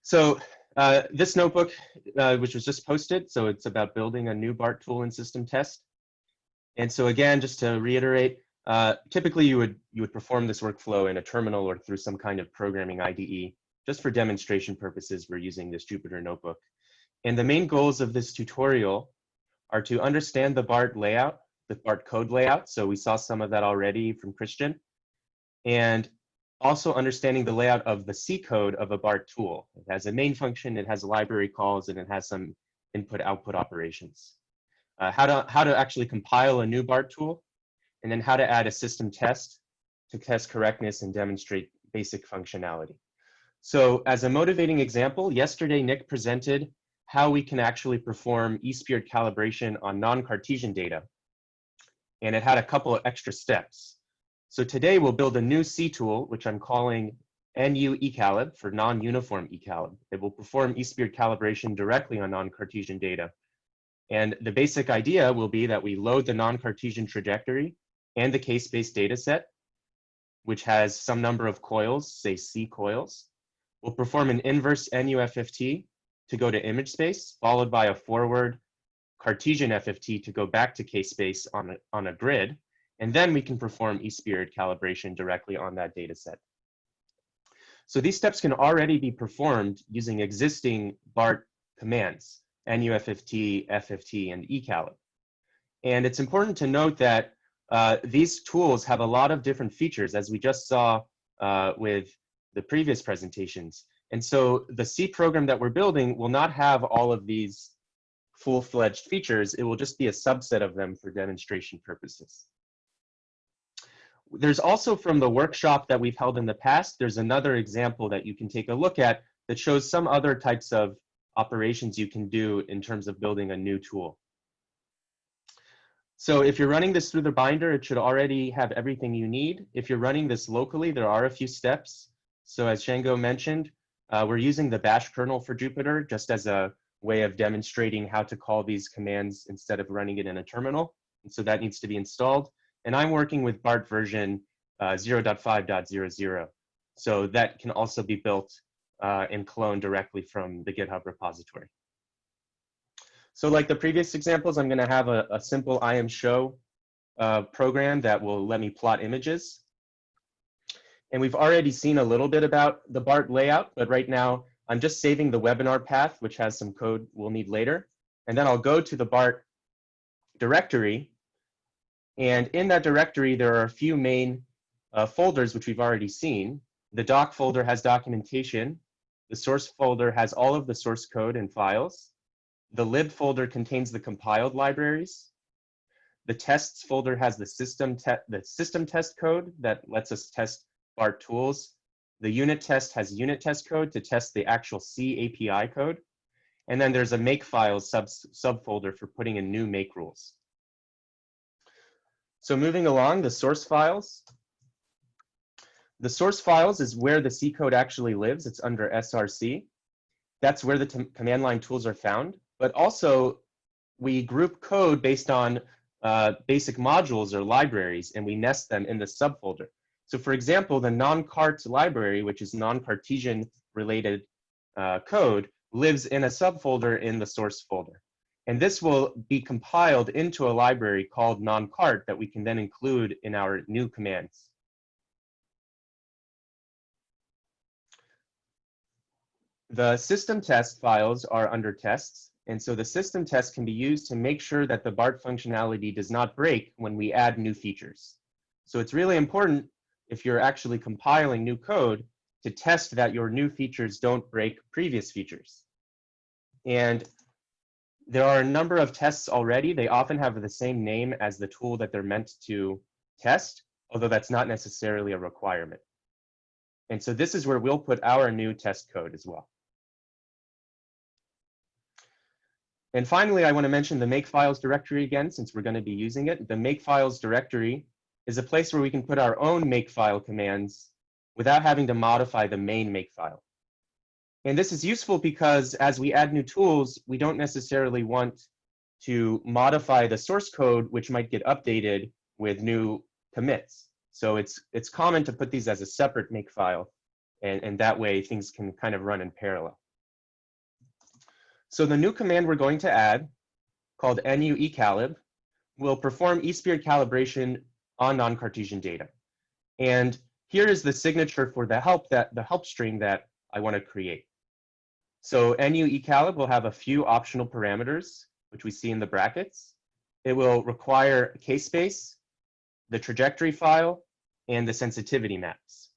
So this notebook, which was just posted, so it's about building a new BART tool and system test. And so again, just to reiterate, typically you would perform this workflow in a terminal or through some kind of programming IDE. Just for demonstration purposes, we're using this Jupyter notebook. And the main goals of this tutorial are to understand the BART layout, the BART code layout. So we saw some of that already from Christian. And also understanding the layout of the C code of a BART tool. It has a main function, it has library calls, and it has some input-output operations. How to actually compile a new BART tool, and then how to add a system test to test correctness and demonstrate basic functionality. So as a motivating example, yesterday Nick presented how we can actually perform e-spirit calibration on non-Cartesian data. And it had a couple of extra steps. So today we'll build a new C tool, which I'm calling NU eCalib for non-uniform eCalib. It will perform e-spirit calibration directly on non-Cartesian data. And the basic idea will be that we load the non-Cartesian trajectory and the case-based data set, which has some number of coils, say C coils. We'll perform an inverse NU FFT to go to image space, followed by a forward Cartesian FFT to go back to case space on a grid. And then we can perform e-spirit calibration directly on that data set. So these steps can already be performed using existing BART commands, NUFFT, FFT, and eCalib. And it's important to note that these tools have a lot of different features, as we just saw with the previous presentations. And so the C program that we're building will not have all of these full-fledged features. It will just be a subset of them for demonstration purposes. There's also, from the workshop that we've held in the past, there's another example that you can take a look at that shows some other types of operations you can do in terms of building a new tool. So if you're running this through the binder, it should already have everything you need. If you're running this locally, there are a few steps. So as Shango mentioned, we're using the bash kernel for Jupyter just as a way of demonstrating how to call these commands instead of running it in a terminal. And so that needs to be installed. And I'm working with BART version 0.5.00. So that can also be built and cloned directly from the GitHub repository. So like the previous examples, I'm going to have a simple IAmShow program that will let me plot images. And we've already seen a little bit about the BART layout, but right now I'm just saving the webinar path, which has some code we'll need later. And then I'll go to the BART directory. And in that directory, there are a few main folders, which we've already seen. The doc folder has documentation. The source folder has all of the source code and files. The lib folder contains the compiled libraries. The tests folder has the system test code that lets us test BART tools. The unit test has unit test code to test the actual C API code. And then there's a makefiles subfolder for putting in new make rules. So moving along, the source files. The source files is where the C code actually lives. It's under SRC. That's where the command line tools are found. But also, we group code based on basic modules or libraries, and we nest them in the subfolder. So for example, the non-cart library, which is non-Cartesian related code, lives in a subfolder in the source folder. And this will be compiled into a library called non-cart that we can then include in our new commands. The system test files are under tests. And so the system test can be used to make sure that the BART functionality does not break when we add new features. So it's really important, if you're actually compiling new code, to test that your new features don't break previous features. And there are a number of tests already. They often have the same name as the tool that they're meant to test, although that's not necessarily a requirement. And so this is where we'll put our new test code as well. And finally, I want to mention the makefiles directory again, since we're going to be using it. The makefiles directory is a place where we can put our own makefile commands without having to modify the main makefile. And this is useful because as we add new tools, we don't necessarily want to modify the source code, which might get updated with new commits. So it's common to put these as a separate makefile, and that way things can kind of run in parallel. So the new command we're going to add, called nu-ecalib, will perform e-spirit calibration on non-Cartesian data. And here is the signature for the help string that I want to create. So nu-ecalib will have a few optional parameters, which we see in the brackets. It will require k-space, the trajectory file, and the sensitivity maps.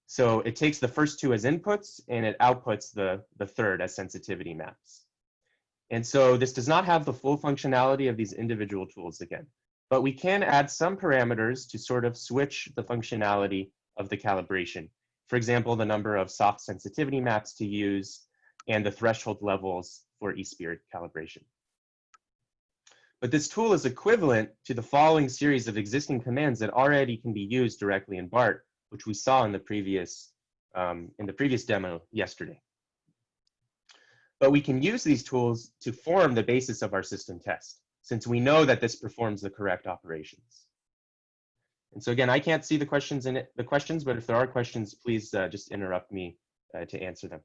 So it takes the first two as inputs, and it outputs the third as sensitivity maps. And so this does not have the full functionality of these individual tools again, but we can add some parameters to sort of switch the functionality of the calibration. For example, the number of soft sensitivity maps to use and the threshold levels for e-spirit calibration. But this tool is equivalent to the following series of existing commands that already can be used directly in BART, which we saw in the previous demo yesterday. But we can use these tools to form the basis of our system test, since we know that this performs the correct operations. And so again, I can't see the questions, but if there are questions, please just interrupt me to answer them.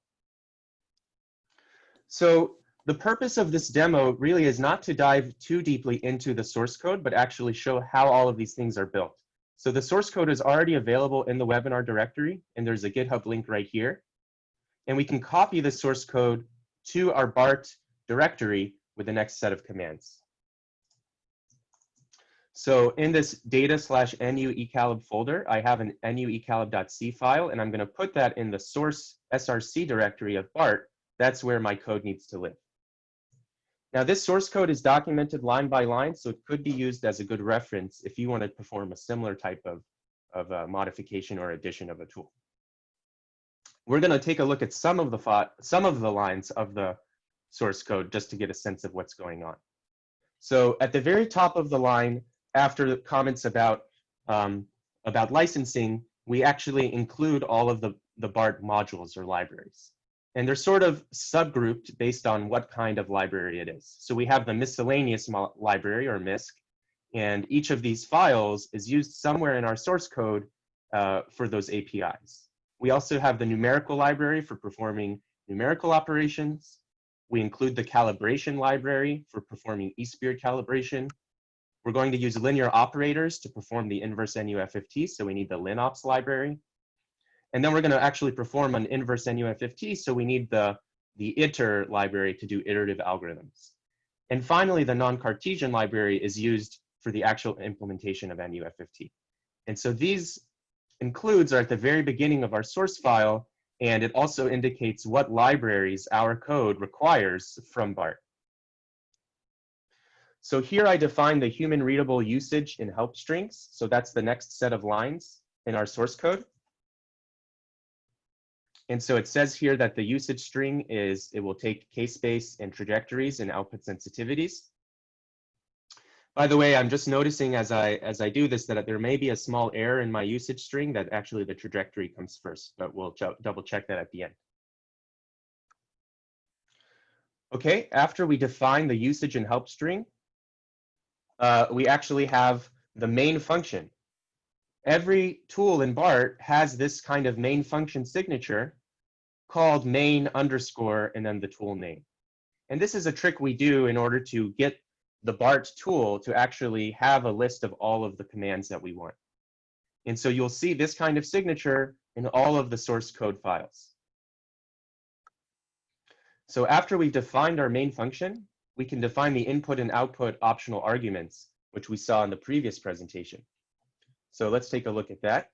So the purpose of this demo really is not to dive too deeply into the source code, but actually show how all of these things are built. So the source code is already available in the webinar directory, and there's a GitHub link right here. And we can copy the source code to our BART directory with the next set of commands. So in this data/nu-ecalib folder, I have an nu-ecalib.c file, and I'm going to put that in the source src directory of BART. That's where my code needs to live. Now, this source code is documented line by line, so it could be used as a good reference if you want to perform a similar type of modification or addition of a tool. We're going to take a look at some of the lines of the source code just to get a sense of what's going on. So at the very top of the line, after the comments about licensing, we actually include all of the BART modules or libraries. And they're sort of subgrouped based on what kind of library it is. So we have the miscellaneous library, or MISC, and each of these files is used somewhere in our source code for those APIs. We also have the numerical library for performing numerical operations. We include the calibration library for performing e-spirit calibration. We're going to use linear operators to perform the inverse NUFFT, so we need the linops library. And then we're going to actually perform an inverse NUFFT, so we need the iter library to do iterative algorithms. And finally, the non-Cartesian library is used for the actual implementation of NUFFT. And so these includes are at the very beginning of our source file, and it also indicates what libraries our code requires from BART. So here I define the human readable usage in help strings. So that's the next set of lines in our source code. And so it says here that the usage string it will take k-space and trajectories and output sensitivities. By the way, I'm just noticing as I do this that there may be a small error in my usage string that actually the trajectory comes first, but we'll double check that at the end. Okay, after we define the usage and help string, we actually have the main function. Every tool in BART has this kind of main function signature called main underscore and then the tool name. And this is a trick we do in order to get the BART tool to actually have a list of all of the commands that we want. And so you'll see this kind of signature in all of the source code files. So after we've defined our main function, we can define the input and output optional arguments, which we saw in the previous presentation. So let's take a look at that.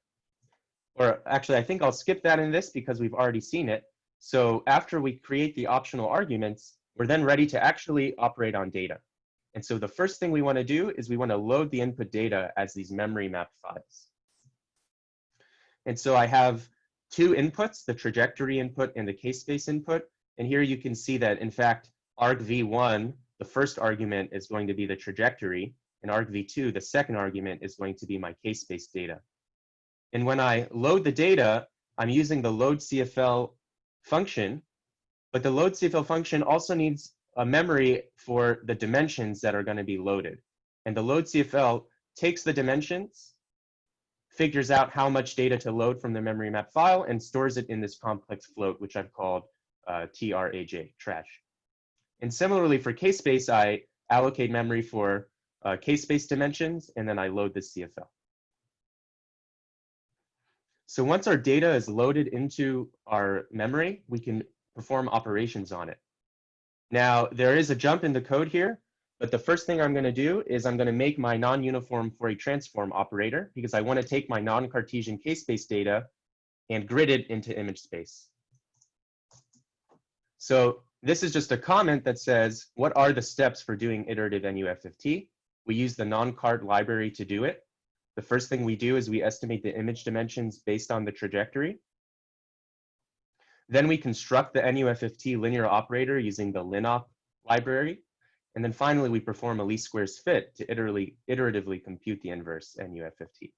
Or actually, I think I'll skip that in this because we've already seen it. So after we create the optional arguments, we're then ready to actually operate on data. And so the first thing we want to do is we want to load the input data as these memory map files. And so I have two inputs, the trajectory input and the k-space input. And here you can see that, in fact, argv1, the first argument, is going to be the trajectory, and argv2, the second argument, is going to be my k-space data. And when I load the data, I'm using the load_cfl function, but the load_cfl function also needs a memory for the dimensions that are going to be loaded. And the load_cfl takes the dimensions, figures out how much data to load from the memory map file, and stores it in this complex float, which I've called TRAJ, trash. And similarly for case space, I allocate memory for case space dimensions, and then I load the CFL. So once our data is loaded into our memory, we can perform operations on it. Now, there is a jump in the code here, but the first thing I'm going to do is I'm going to make my non-uniform Fourier transform operator, because I want to take my non-Cartesian case space data and grid it into image space. So this is just a comment that says, what are the steps for doing iterative NUFFT? We use the non-cart library to do it. The first thing we do is we estimate the image dimensions based on the trajectory. Then we construct the NUFFT linear operator using the linop library. And then finally, we perform a least squares fit to iteratively compute the inverse NUFFT.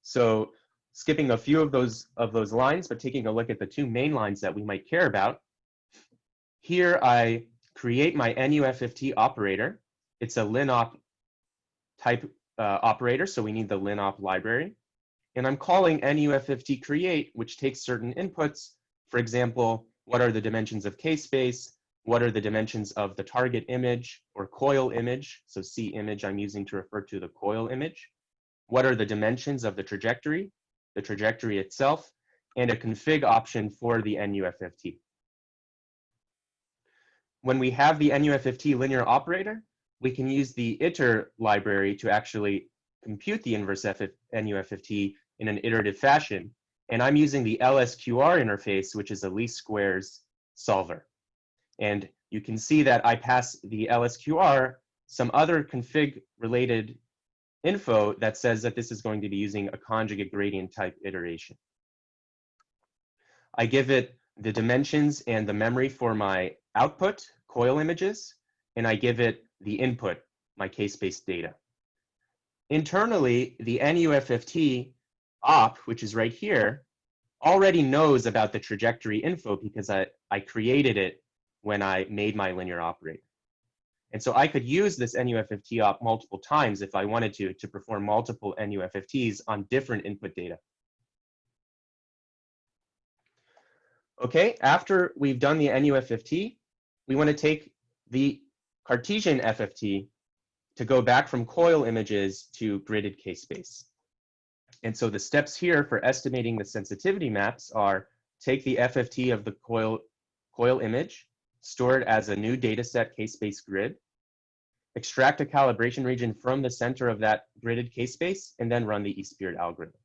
So skipping a few of those lines, but taking a look at the two main lines that we might care about. Here I create my NUFFT operator. It's a linop type operator, so we need the linop library. And I'm calling NUFFT create, which takes certain inputs. For example, what are the dimensions of case space? What are the dimensions of the target image or coil image? So C image I'm using to refer to the coil image. What are the dimensions of the trajectory itself, and a config option for the NUFFT. When we have the NUFFT linear operator, we can use the iter library to actually compute the inverse NUFFT in an iterative fashion. And I'm using the LSQR interface, which is a least squares solver. And you can see that I pass the LSQR some other config related info that says that this is going to be using a conjugate gradient type iteration. I give it the dimensions and the memory for my output, coil images, and I give it the input, my case-space data. Internally, the NUFFT op, which is right here, already knows about the trajectory info because I created it when I made my linear operator. And so I could use this NUFFT op multiple times if I wanted to perform multiple NUFFTs on different input data. Okay, after we've done the NUFFT, we want to take the Cartesian FFT to go back from coil images to gridded case space. And so the steps here for estimating the sensitivity maps are take the FFT of the coil image, store it as a new dataset case space grid, extract a calibration region from the center of that gridded case space, and then run the eSpirit algorithm.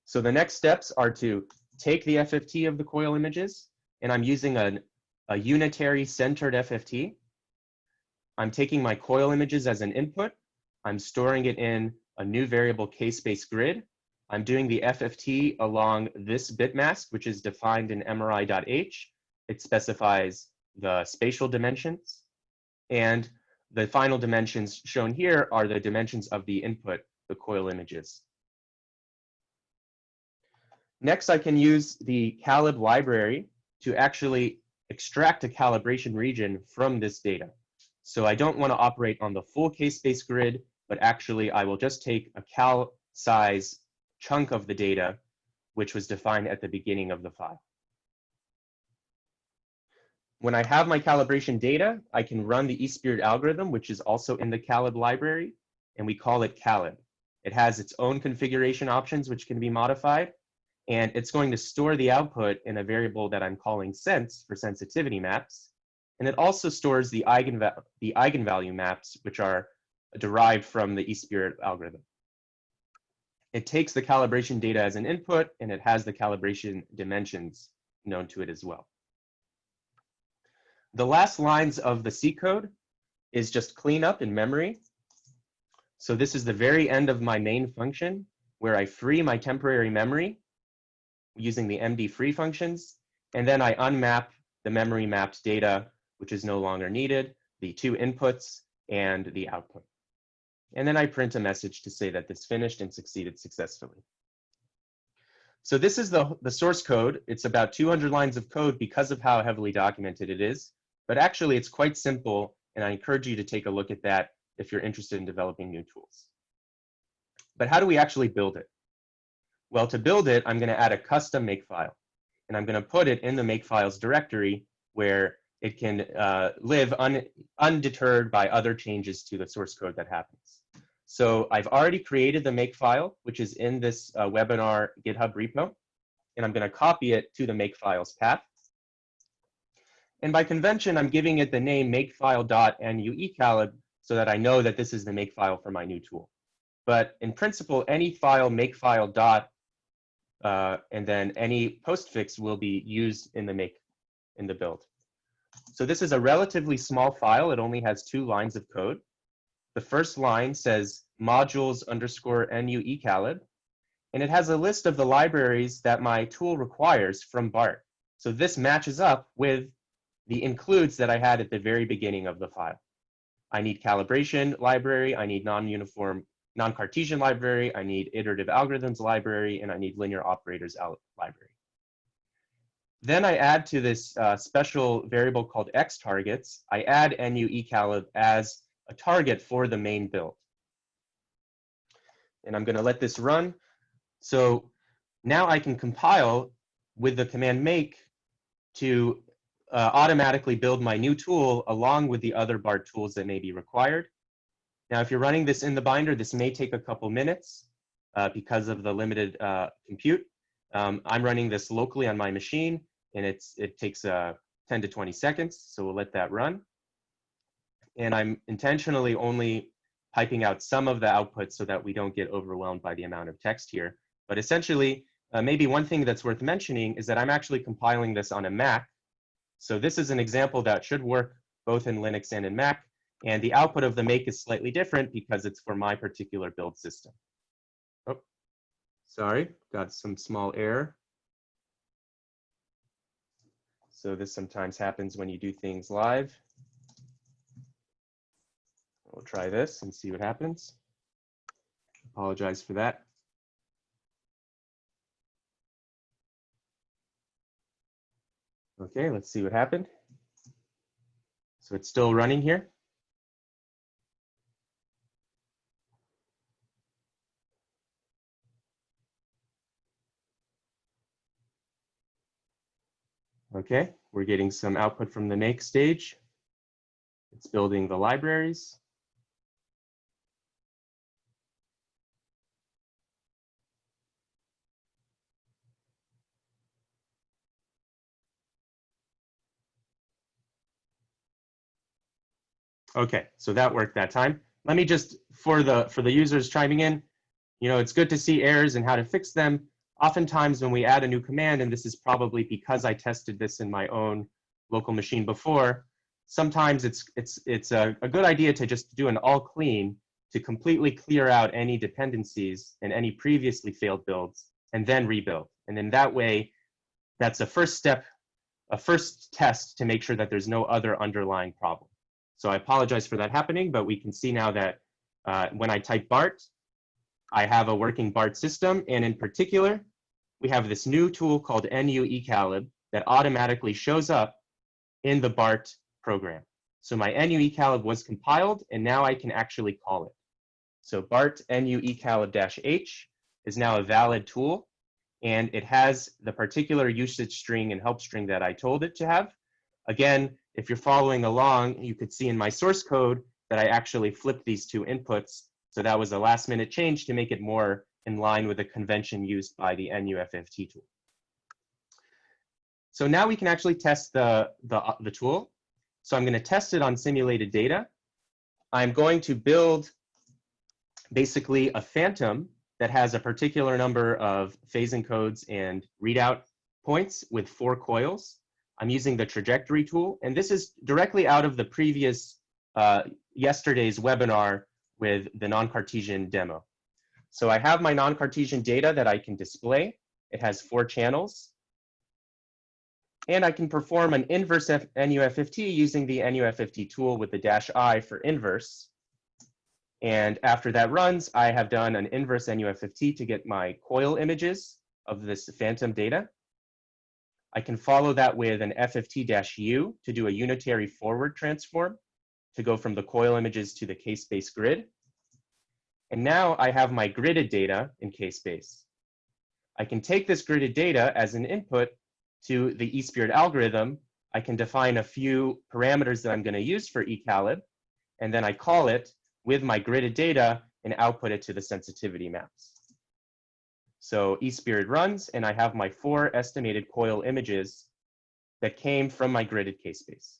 So the next steps are to take the FFT of the coil images, and I'm using a unitary centered FFT. I'm taking my coil images as an input. I'm storing it in a new variable case space grid. I'm doing the FFT along this bit mask, which is defined in MRI.h. It specifies the spatial dimensions. And the final dimensions shown here are the dimensions of the input, the coil images. Next, I can use the Calib library to actually extract a calibration region from this data. So I don't want to operate on the full case space grid, but actually I will just take a cal size chunk of the data, which was defined at the beginning of the file. When I have my calibration data, I can run the eSpirit algorithm, which is also in the Calib library, and we call it Calib. It has its own configuration options, which can be modified, and it's going to store the output in a variable that I'm calling sense for sensitivity maps. And it also stores the eigenvalue maps, which are derived from the eSpirit algorithm. It takes the calibration data as an input, and it has the calibration dimensions known to it as well. The last lines of the C code is just cleanup in memory. So this is the very end of my main function, where I free my temporary memory using the MD free functions, and then I unmap the memory mapped data, which is no longer needed, the two inputs, and the output. And then I print a message to say that this finished and succeeded successfully. So this is the source code. It's about 200 lines of code because of how heavily documented it is. But actually, it's quite simple, and I encourage you to take a look at that if you're interested in developing new tools. But how do we actually build it? Well, to build it, I'm going to add a custom makefile, and I'm going to put it in the makefiles directory where it can live undeterred by other changes to the source code that happens. So I've already created the makefile, which is in this webinar GitHub repo, and I'm going to copy it to the makefiles path. And by convention, I'm giving it the name makefile.nuecalib so that I know that this is the makefile for my new tool. But in principle, any file makefile dot and then any postfix will be used in the build. So this is a relatively small file. It only has 2 lines of code. The first line says modules_nuecalib, and it has a list of the libraries that my tool requires from BART. So this matches up with the includes that I had at the very beginning of the file. I need calibration library, I need non-Cartesian library, I need iterative algorithms library, and I need linear operators library. Then I add to this special variable called xtargets, I add nuecalib as a target for the main build. And I'm going to let this run. So now I can compile with the command make to automatically build my new tool along with the other BART tools that may be required. Now, if you're running this in the binder, this may take a couple minutes because of the limited compute. I'm running this locally on my machine, and it takes 10 to 20 seconds, so we'll let that run. And I'm intentionally only piping out some of the output so that we don't get overwhelmed by the amount of text here. But essentially, maybe one thing that's worth mentioning is that I'm actually compiling this on a Mac. So this is an example that should work both in Linux and in Mac. And the output of the make is slightly different because it's for my particular build system. Oh, sorry, got some small error. So this sometimes happens when you do things live. We'll try this and see what happens. Apologize for that. Okay, let's see what happened. So it's still running here. Okay, we're getting some output from the make stage. It's building the libraries. Okay, so that worked that time. Let me just, for the users chiming in, it's good to see errors and how to fix them. Oftentimes when we add a new command, and this is probably because I tested this in my own local machine before, sometimes it's a good idea to just do an all clean to completely clear out any dependencies and any previously failed builds, and then rebuild. And in that way, that's a first step, a first test to make sure that there's no other underlying problem. So I apologize for that happening, but we can see now that when I type BART, I have a working BART system, and in particular, we have this new tool called nuecalib that automatically shows up in the BART program. So my nuecalib was compiled, and now I can actually call it. So BART nuecalib-h is now a valid tool, and it has the particular usage string and help string that I told it to have. Again, if you're following along, you could see in my source code that I actually flipped these 2 inputs. So that was a last-minute change to make it more in line with the convention used by the NUFFT tool. So now we can actually test the tool. So I'm going to test it on simulated data. I'm going to build basically a phantom that has a particular number of phase encodes and readout points with 4 coils. I'm using the trajectory tool, and this is directly out of the previous yesterday's webinar with the non-Cartesian demo. So I have my non-Cartesian data that I can display. It has 4 channels. And I can perform an inverse NUFFT using the NUFFT tool with the -I for inverse. And after that runs, I have done an inverse NUFFT to get my coil images of this phantom data. I can follow that with an FFT-U to do a unitary forward transform to go from the coil images to the k-space grid. And now I have my gridded data in k-space. I can take this gridded data as an input to the eSpirit algorithm. I can define a few parameters that I'm going to use for eCalib, and then I call it with my gridded data and output it to the sensitivity maps. So eSpirit runs, and I have my 4 estimated coil images that came from my gridded case space.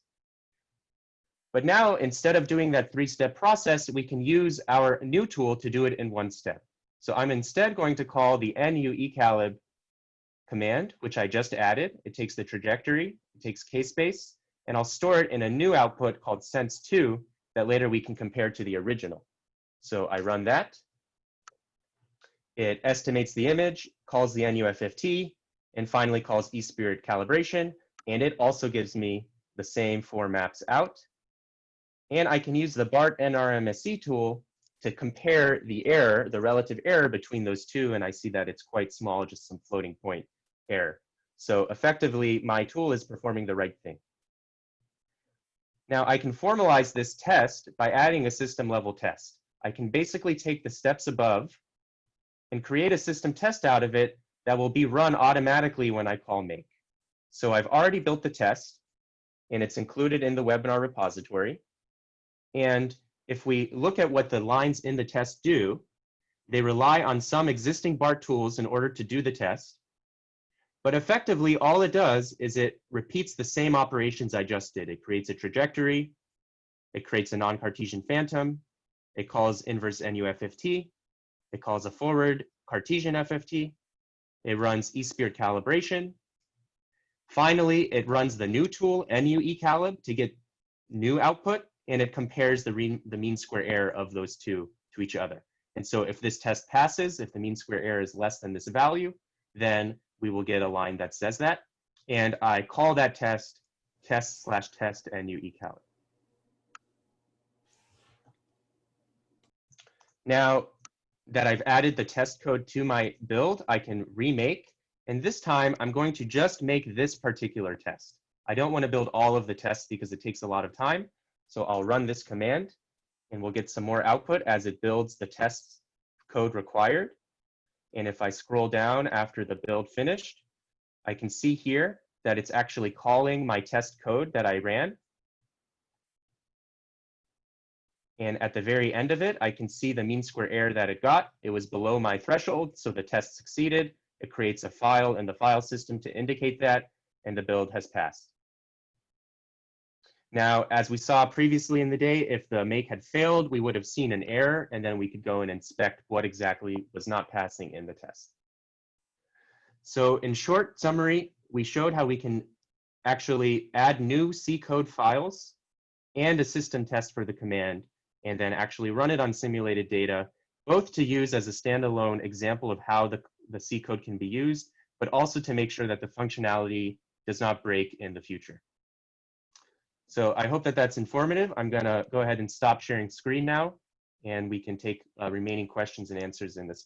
But now, instead of doing that 3-step process, we can use our new tool to do it in 1 step. So I'm instead going to call the nu eCalib command, which I just added. It takes the trajectory, it takes case space, and I'll store it in a new output called sense2 that later we can compare to the original. So I run that. It estimates the image, calls the NUFFT, and finally calls eSpirit calibration. And it also gives me the same 4 maps out. And I can use the BART NRMSE tool to compare the error, the relative error between those two. And I see that it's quite small, just some floating point error. So effectively, my tool is performing the right thing. Now I can formalize this test by adding a system level test. I can basically take the steps above and create a system test out of it that will be run automatically when I call make. So I've already built the test, and it's included in the webinar repository. And if we look at what the lines in the test do, they rely on some existing BART tools in order to do the test. But effectively, all it does is it repeats the same operations I just did. It creates a trajectory, it creates a non-Cartesian phantom, it calls inverse NUFFT, it calls a forward Cartesian FFT, it runs eSpirit calibration. Finally, it runs the new tool, nu eCalib, to get new output, and it compares the mean square error of those two to each other. And so if this test passes, if the mean square error is less than this value, then we will get a line that says that. And I call that test test/test nu eCalib. Now that I've added the test code to my build, I can remake. And this time, I'm going to just make this particular test. I don't want to build all of the tests because it takes a lot of time. So I'll run this command, and we'll get some more output as it builds the test code required. And if I scroll down after the build finished, I can see here that it's actually calling my test code that I ran. And at the very end of it, I can see the mean square error that it got. It was below my threshold, so the test succeeded. It creates a file in the file system to indicate that, and the build has passed. Now, as we saw previously in the day, if the make had failed, we would have seen an error, and then we could go and inspect what exactly was not passing in the test. So in short summary, we showed how we can actually add new C code files and a system test for the command, and then actually run it on simulated data, both to use as a standalone example of how the C code can be used, but also to make sure that the functionality does not break in the future. So I hope that that's informative. I'm going to go ahead and stop sharing screen now, and we can take remaining questions and answers in this.